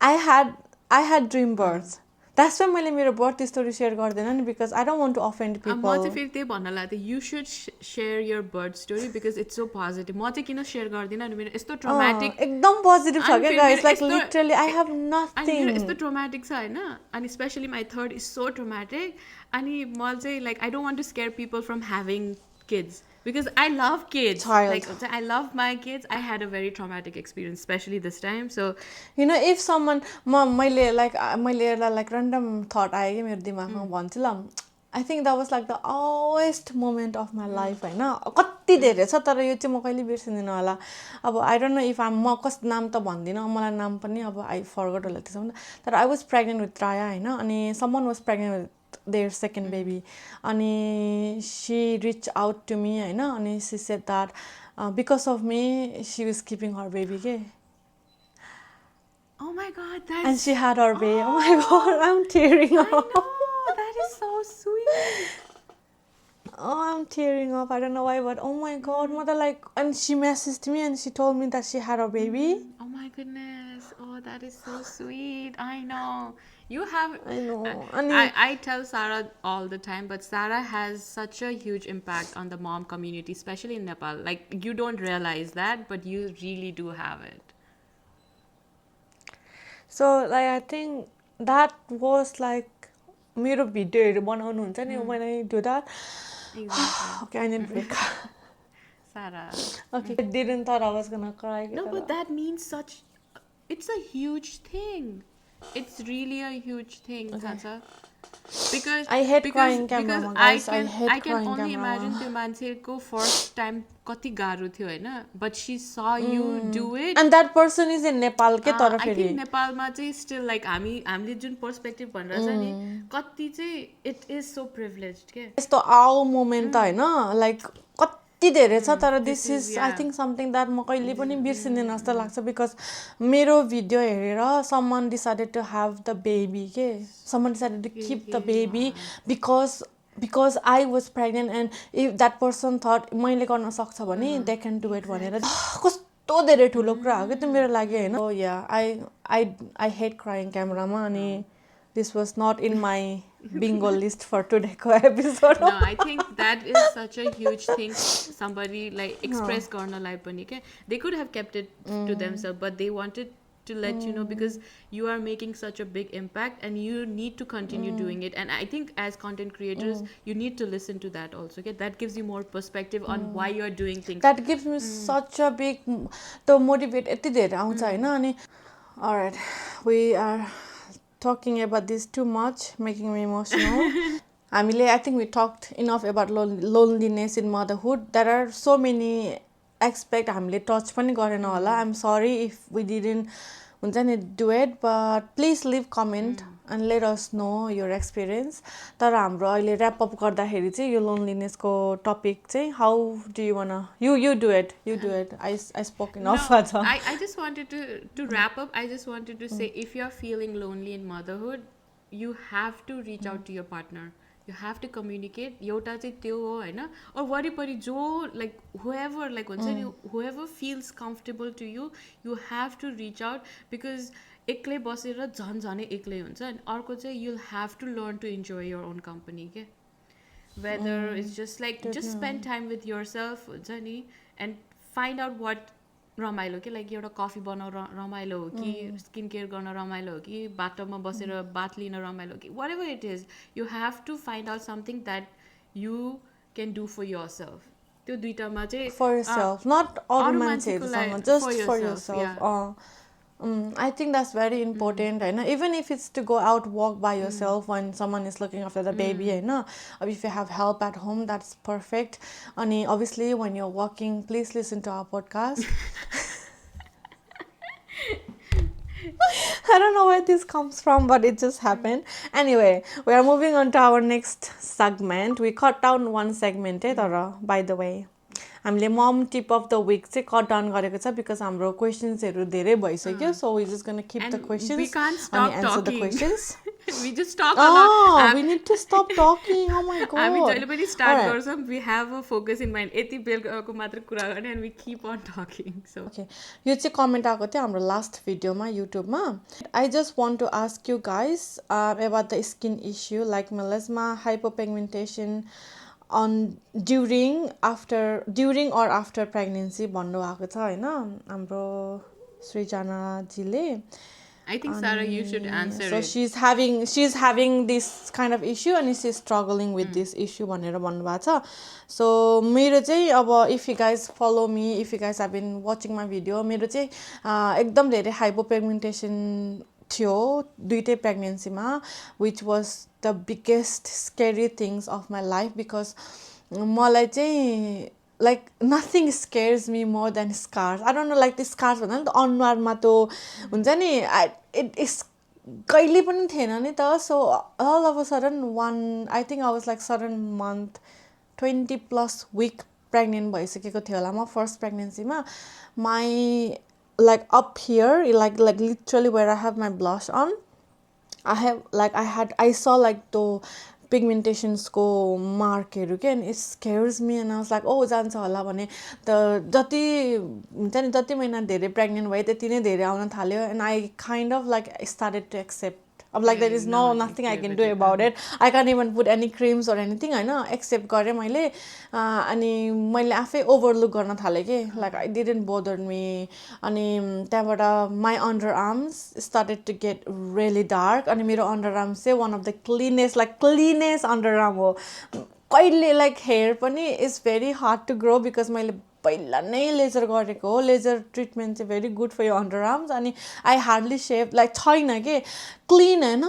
I had dream birth That's why मैले मेरो birth story share गर्दैन नि because I don't want to offend म people. चाहिँ फेरि त्यही भन्न लाग्थेँ you should share your birth story because it's so positive. म चाहिँ किन share गर्दिनँ अनि मेरो यस्तो traumatic एकदम positive छ क्या guys, like यस्तो- literally I have अनि nothing. मेरो यस्तो traumatic छ होइन अनि especially my third is so traumatic अनि म चाहिँ like I don't want to scare people from having kids because I love kids. Child. Like I love my kids. I had a very traumatic experience, especially this time. So You know, if someone मैले यसलाई like random thought आयो कि मेरो दिमागमा भन्छु ल I think that was like the worst moment of my life होइन कति धेरै छ तर यो चाहिँ म कहिले बिर्सिँदिनँ होला अब I don't know if म कस नाम त भन्दिनँ मलाई नाम पनि अब I forgot होला त्यसमा तर I was pregnant with Raya होइन अनि someone was pregnant with their second baby अनि she reached out to me होइन अनि she said that because of me she was keeping her baby के oh my god, that's and she had her baby. Oh my god, I'm tearing up. I know, that is so sweet. Oh, I'm tearing up. I don't know why, but oh my god, mother like, and she messaged me and she told me that she had her baby. Oh my goodness. Oh, that is so sweet. I know. You have. I know. I tell Sara all the time, but Sara has such a huge impact on the mom community, especially in Nepal. Like, you don't realize that, but you really do have it. So, like, I think that was like मेरो भिडियोहरु बनाउनु हुन्छ नि when I do that. Exactly. Okay, I need a break. Sarah. Okay, I didn't thought I was gonna cry. No, but that means such. It's a huge thing. It's really a huge thing, Tata. Because I hate crying camera, guys. I hate I can crying only camera. imagine त्यो मान्छेको first time कति गाह्रो थियो हैन, but she saw you do it. And that person is in Nepal के तर I फेरि think नेपालमा चाहिँ still like हामीले जुन पर्सपेक्टिभ भनिरहेछ नि कति चाहिँ it is so privileged के यस्तो आउ मोमेन्ट त हैन लाइक कति धेरै छ तर this is I think something that म कहिले पनि बिर्सिँदैन जस्तो लाग्छ बिकज मेरो भिडियो हेरेर someone decided to have the baby के someone decided to keep the baby because I was pregnant and if that person thought मैले गर्न सक्छ भने they can do it भनेर कस्तो धेरै ठुलो कुरा हो के त्यो मेरो लागि हैन oh yeah I hate crying cameraमा अनि this was not in my bingo list for today's episode. No, I think that is such a huge thing somebody like express garnalai pani ke. They could have kept it to themselves, but they wanted to let you know because you are making such a big impact and you need to continue doing it. And I think as content creators, you need to listen to that also. Okay, that gives you more perspective on why you are doing things. That gives me such a big to motivate यति धेरै आउँछ हैन अनि alright, we are talking about this too much, making me emotional. I think we talked enough about loneliness in motherhood. There are so many aspects हामीले touch पनि गरेन होला. I'm sorry if we didn't हुन्छ नि do it, but please leave comment and let us know your experience. तर हाम्रो अहिले wrap up गर्दाखेरि चाहिँ यो loneliness को topic चाहिँ how do you wanna you do it. I spoke enough. No, I just wanted to wrap up. I just wanted to say if you're feeling lonely in motherhood, you have to reach out to your partner. You have to communicate. एउटा चाहिँ त्यो हो हैन or वरिपरि जो like whoever like हुन्छ नि whoever feels comfortable to you, you have to reach out because एक्लै बसेर झन् एक्लै हुन्छ अनि अर्को चाहिँ you'll have to learn to enjoy your own company के whether it's just like just spend time with yourself हुन्छ नि and find out what रमाइलो के लाइक एउटा कफी बनाउन रमाइलो हो कि स्किन केयर गर्न रमाइलो हो कि बाटोमा बसेर बात लिन रमाइलो हो कि whatever it is, you have to find out something that you can do for yourself. त्यो दुईटामा चाहिँ for yourself, not all मान्छेहरुसँग, just for yourself. Yeah. I think that's very important हैन even if it's to go out walk by yourself when someone is looking after the baby हैन or if you have help at home, that's perfect. अनि obviously when you're walking, please listen to our podcast. I don't know where this comes from, but it just happened. Anyway, we are moving on to our next segment. We cut down one segment Tara, by the way. हामीले mom tip of the week चाहिँ cut down गरेको छ because हाम्रो questions हरु धेरै भइसक्यो, so we're just going to keep the questions we can't stop and answer the talking. questions. We just talk a lot. We need to stop talking. Oh my हामी god. जहिले पनि start गर्छौँ we have a focus in mind यति बेलको मात्र कुरा गर्ने and we keep on talking. So Okay, यो चाहिँ कमेन्ट आएको थियो हाम्रो लास्ट भिडियोमा युट्युबमा. I just want to ask you guys about the skin issue like melasma, hypopigmentation on during or after pregnancy भन्नु भएको छ हैन हाम्रो सृजना जीले. I think Sara, you should answer So it. she's having this kind of issue and she's struggling with this issue भनेर भन्नुभएको छ. So मेरो चाहिँ अब if you guys follow me, if you guys have been watching my video, मेरो चाहिँ एकदम धेरै hypopigmentation थियो दुईटै प्रेग्नेन्सीमा, which was the biggest scary things of my life because मलाई चाहिँ like nothing scares me more than scars. I don't know, like the scars भन्दा नि त अनुहारमा त्यो हुन्छ नि it is कहिले पनि थिएन नि त. So all of a sudden I think I was like 7 month 20+ week pregnant भइसकेको थियो होला म first प्रेग्नेन्सीमा. My like up here like literally where I have my blush on, I saw like the pigmentations को मार्कहरु के and it scares me and I was like oh जान्छ होला भने त जति हुन्छ नि जति महिना धेरै प्रेग्नेन्ट भए त्यति नै धेरै आउन थाल्यो and I kind of like started to accept. I'm like there is nothing I can do about it. I can't even put any creams or anything हैन एक्सेप्ट गरे मैले अनि मैले आफै ओभरलुक गर्न थाले के like I didn't bother me. अनि त्यहाँबाट my underarms started to get really dark अनि मेरो underarms चाहिँ one of the cleanest underarm हो. कहिले like hair पनि is very hard to grow because मैले पहिला नै लेजर गरेको हो. लेजर ट्रिटमेन्ट चाहिँ very good for your underarms अनि आई हार्डली सेभ लाइक छैन के क्लिन हैन.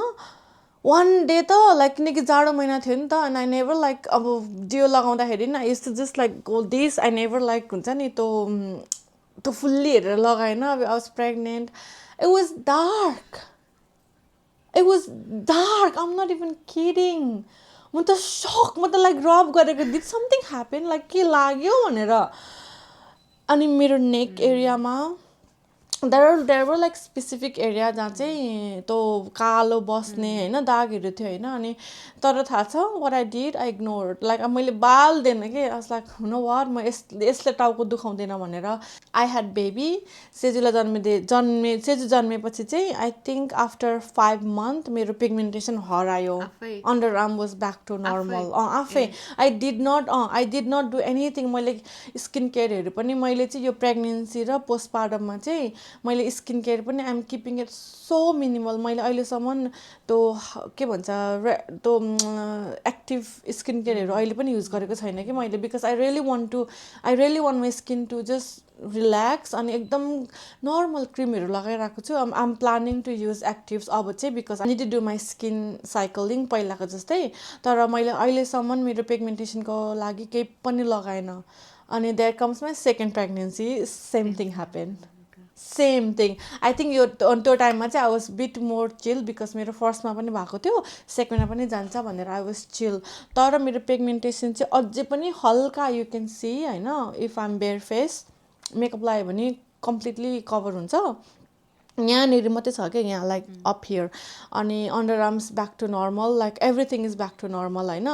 वान डे त लाइक किनकि जाडो महिना थियो नि त एन्ड आई नेभर लाइक अब डियो लगाउँदाखेरि नि I used to just like go this I never like हुन्छ नि त्यो फुल्ली हेरेर लगाएन. I was pregnant. It was dark. I am not even kidding. म त सक. म त लाइक रब गरेको डिड समथिङ ह्यापन लाइक के लाग्यो भनेर. अनि मेरो नेक एरियामा there were like specific area जहाँ चाहिँ त्यो कालो बस्ने होइन दागहरू थियो होइन. अनि तर थाहा छ what I did I ignore like मैले बाल्दैन के आई वाज लाइक हुन वाट म यसले टाउको दुखाउँदैन भनेर. I had baby. सेजुलाई सेजु जन्मेपछि चाहिँ आई थिङ्क आफ्टर 5 months मेरो पिगमेन्टेसन हरायो. Under arm was back to normal आफै. I did not do anything. मैले स्किन केयरहरू पनि मैले चाहिँ यो प्रेग्नेन्सी र पोस्टपार्टममा चाहिँ मैले स्किन केयर पनि I'm keeping it so minimal. मैले अहिलेसम्म त्यो के भन्छ त्यो एक्टिभ स्किन केयरहरू अहिले पनि युज गरेको छैन कि मैले because I really want my skin to just relax. अनि एकदम नर्मल क्रिमहरू लगाइरहेको छु. I'm planning to use actives अब चाहिँ because I need to do my skin cycling पहिलाको जस्तै. तर मैले अहिलेसम्म मेरो पिगमेन्टेसनको लागि केही पनि लगाएन. अनि there comes my second pregnancy same thing happen. Same thing. I think त्यो टाइममा चाहिँ I was bit more chill because मेरो फर्स्टमा पनि भएको थियो सेकेन्डमा पनि जान्छ भनेर आई वाज चिल. तर मेरो पिगमेन्टेसन चाहिँ अझै पनि हल्का यु क्यान सी होइन. If I'm bare face makeup लगायो भने कम्प्लिटली कभर हुन्छ. यहाँनिर मात्रै छ क्या यहाँ लाइक अप हियर. अनि under arms back to normal like everything is back to normal होइन.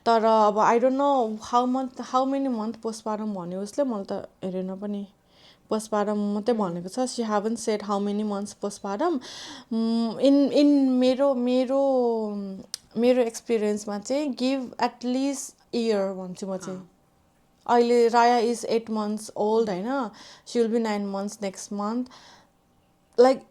तर अब I don't know how many month postpartum भन्यो उसले. मैले त हेरेन पनि. पोस्टपार्टम मात्रै भनेको छ. She haven't said how many months postpartum. In मेरो एक्सपिरियन्समा चाहिँ गिभ एटलिस्ट इयर भन्छु म चाहिँ. अहिले राया इज 8 months ओल्ड होइन. She will be 9 months next month. Like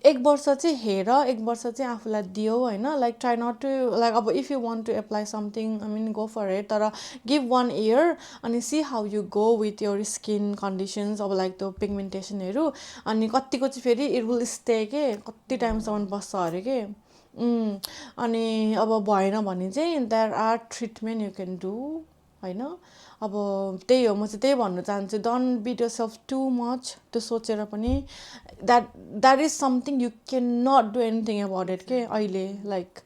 1 वर्ष चाहिँ हेर 1 वर्ष चाहिँ आफूलाई दियो होइन. Like try not to like अब if you want to apply something I mean go for it. तर गिभ 1 year अनि see how you go with your skin conditions. अब लाइक त्यो पिगमेन्टेसनहरू अनि कतिको चाहिँ फेरि इट विल स्टे के कति टाइमसम्म बस्छ अरे के. अनि अब भएन भने चाहिँ there are treatment you can do होइन. अब त्यही हो. म चाहिँ त्यही भन्न चाहन्छु don't beat yourself too much. त्यो सोचेर पनि that is something you can not do anything about it के अहिले. लाइक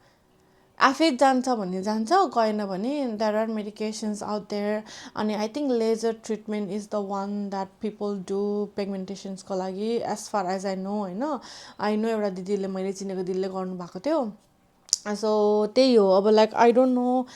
आफै जान्छ भने जान्छ गएन भने there are medications out there. अनि I think laser treatment is the one that people do पिगमेन्टेसन्सको लागि as far as I know होइन. आई नो एउटा दिदीले मैले चिनेको दिदीले गर्नुभएको थियो. So त्यही हो अब like I don't know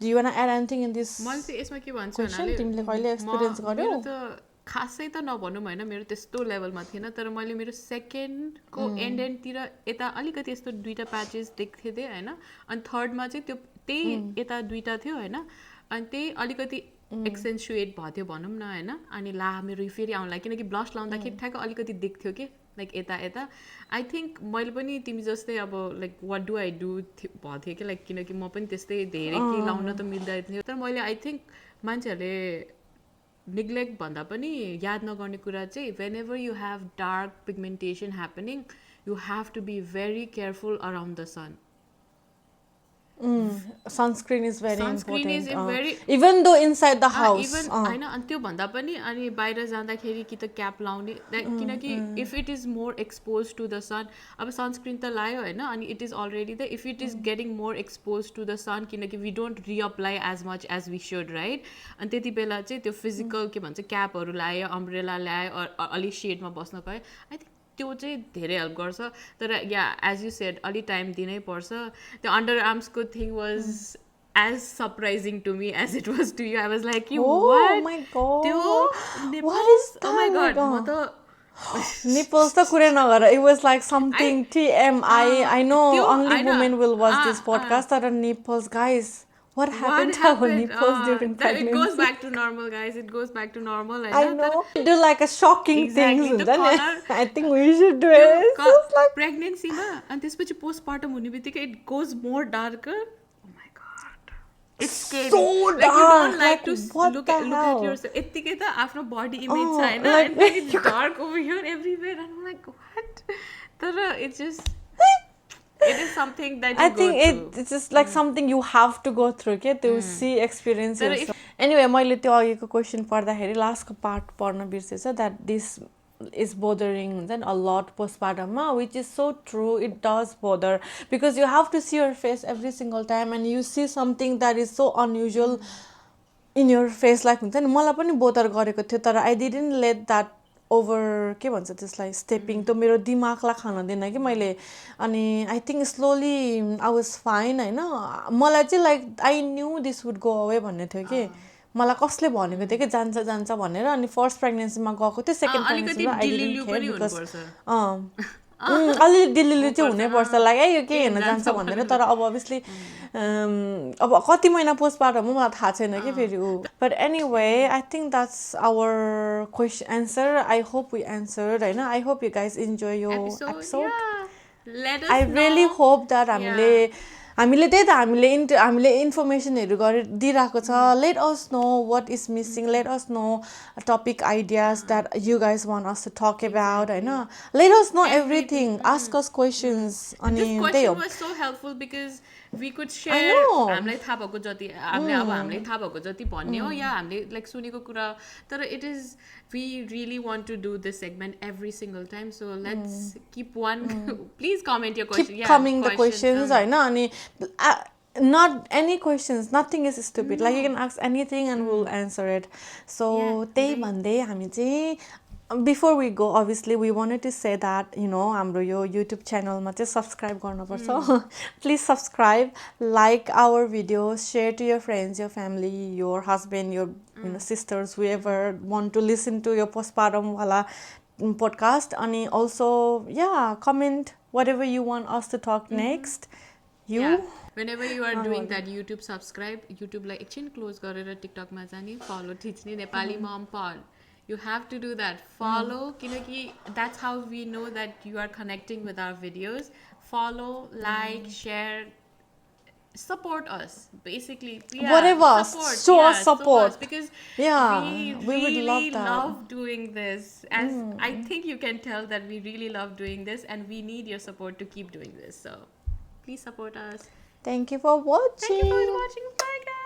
do you want add anything in this मैले चाहिँ यसमा के भन्छु क्वेसन तिमीले कहिले एक्सपिरियन्स गर्यौ मेरो त खासै त नभनौँ होइन मेरो त्यस्तो लेभलमा थिएन तर मैले मेरो सेकेन्डको एन्डतिर यता अलिकति यस्तो दुईवटा प्याचेस देख्थेँ थिएँ होइन अनि थर्डमा चाहिँ त्यो त्यही यता दुईवटा थियो होइन अनि त्यही अलिकति एक्सेन्सुएट भएको थियो भनौँ न होइन अनि ला मेरो फेरि आउँला किनकि ब्लस लाउँदाखेरि ठ्याक्क अलिकति देख्थ्यो कि लाइक यता यता आई थिङ्क मैले पनि तिमी जस्तै अब like what do I do भएको थियो कि लाइक किनकि म पनि त्यस्तै धेरै केही लाउन त मिल्दैन थियो तर मैले आई थिङ्क मान्छेहरूले नेग्लेक्ट भन्दा पनि याद नगर्ने कुरा चाहिँ whenever you have dark pigmentation happening you have to be very careful around the sun sunscreen is very Sunscreen is important very even though inside the house even होइन अनि त्यो भन्दा पनि अनि बाहिर जाँदाखेरि कि त क्याप लाउने किनकि if it is more expose to the sun अब सनस्क्रिन त लायो होइन अनि it is already the if it is getting more expose to the sun किनकि we don't reapply as much as we should right अनि त्यति बेला चाहिँ त्यो फिजिकल के भन्छ क्यापहरू लायो अम्ब्रेला ल्यायो अलिक सेडमा बस्न गयो आई थिङ्क त्यो चाहिँ धेरै हेल्प गर्छ तर या एज यु सेड अलि टाइम दिनै पर्छ त्यो अन्डर आर्म्सको thing was as surprising to me as it was to you. I was like, you what? Oh my god. What is that? Oh my god. Nipples ta kure nagara. It was like something TMI. I know only women will watch this podcast. That nipples, guys. What happened to our nipples during pregnancy? It goes back to normal, guys. It goes back to normal. I know. Do like a shocking exactly. things. The color, I think we should do it. Like pregnancy ma and त्यसपछि postpartum हुने बित्तिकै it goes more darker. Oh my god. It's scary. So like dark. You don't like to look at yourself. यत्तिकै त आफ्नो body image छैन and then it's dark over here everywhere and I'm like what? तर it's just it is something that you I think it's just like something you have to go through to see experience yourself. Anyway मैले त्यो अघिको question पढ्दाखेरि लास्टको part पढ्न बिर्सेछ that this is bothering then a lot postpartum which is so true. It does bother because you have to see your face every single time and you see something that is so unusual in your face like हुन्छ नि मलाई पनि bother गरेको थियो तर I didn't let that over के भन्छ त्यसलाई स्टेपिङ त मेरो दिमागलाई खान दिएन कि मैले अनि I think slowly I was fine होइन मलाई चाहिँ like I knew this would go away भन्ने थियो कि मलाई कसले भनेको थियो कि जान्छ जान्छ भनेर अनि फर्स्ट प्रेग्नेन्सीमा गएको थियो सेकेन्ड प्रेग्नेन्सीमा आई डिडन्ट केयर बिकज अलिअलि दिल्ली चाहिँ हुनैपर्छ लाइक यो के हेर्न जान्छ भनेर तर अब अभियसली अब कति महिना पोस्टपार्टम हो मलाई थाहा छैन कि फेरि ऊ but anyway I think that's our question answer I hope we answered होइन I hope you guys enjoy यो episode I really hope that हामीले त्यही त हामीले इन्फर्मेसनहरू दिइरहेको छ let us know what is missing let us know topic ideas that you guys want us to talk about होइन let us know everything ask us questions अनि त्यही हो so helpful because we could share हामीलाई थाहा भएको जति हामीलाई थाहा भएको जति भन्ने हो या हामीले लाइक सुनेको कुरा तर it is we really want to do this segment every single time so let's keep one please comment your question keep coming the questions होइन अनि not any questions nothing is stupid like you can ask anything and we'll answer it so त्यही भन्दै हामी चाहिँ before we go obviously we wanted to say that you know हाम्रो यो YouTube channel मा चाहिँ subscribe गर्नुपर्छ please subscribe like our videos share to your friends your family your husband your you know sisters whoever want to listen to your postpartum wala podcast and also comment whatever you want us to talk next whenever you are doing that YouTube subscribe YouTube like एकछिन close गरेर TikTok मा जाने follow थिच्ने Nepali mom pod you have to do that follow kinaki that's how we know that you are connecting with our videos follow like share support us basically whatever show us support because we would love doing this as I think you can tell that we really love doing this and we need your support to keep doing this so please support us thank you for watching bye guys